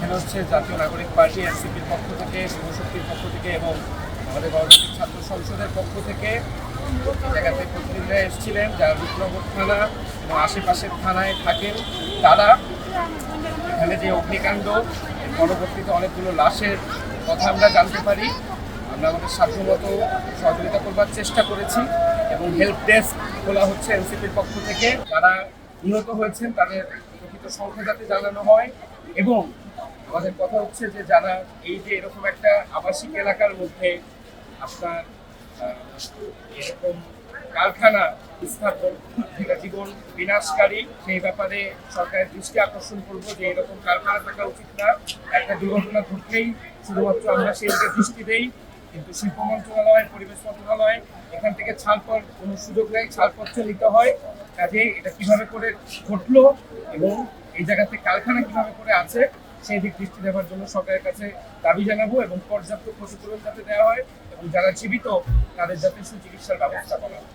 এখানে হচ্ছে জাতীয় নাগরিক পার্টি এনসিপির পক্ষ থেকে, যুবশক্তির পক্ষ থেকে এবং আমাদের গণতান্ত্রিক ছাত্র সংসদের পক্ষ থেকে এই জায়গাতে প্রতিনিধিরা এসেছিলেন, যারা রূপনগর থানা এবং আশেপাশের থানায় থাকেন। তারা এখানে যে অগ্নিকাণ্ড, এর পরবর্তীতে অনেকগুলো লাশের কথা আমরা জানতে পারি। আমরা আমাদের সাধ্যমতো সহযোগিতা করবার চেষ্টা করেছি এবং হেল্প ডেস্ক খোলা হচ্ছে এনসিপির পক্ষ থেকে। যারা নিহত হয়েছেন তাদের প্রকৃত সংখ্যা যাতে জানানো হয় এবং আমাদের কথা হচ্ছে যে যারা এই যে এরকম একটা আবাসিক এলাকার মধ্যে আপনার এরকম কারখানা স্থাপন, যেটা জীবন বিনাশকারী, সেই ব্যাপারে সরকারের দৃষ্টি আকর্ষণ করব যে এরকম কারখানা থাকা উচিত না। একটা দুর্ঘটনা ঘটলেই শুধুমাত্র আমরা সেই দিকে দৃষ্টি দেই, কিন্তু শিল্প মন্ত্রণালয়, পরিবেশ মন্ত্রণালয় এখান থেকে ছাড়পত্র কোনো সুযোগ নেই, ছাড়পত্র নিতে হয়। কাজে এটা কিভাবে করে ঘটলো এবং এই জায়গাতে কারখানা কিভাবে করে আছে সেই দিক দৃষ্টি দেওয়ার জন্য সরকারের কাছে দাবি জানাবো এবং পর্যাপ্ত ক্ষতিপূরণ যাতে দেওয়া হয় এবং যারা জীবিত তাদের যাতে সুচিকিৎসার ব্যবস্থা করা হয়।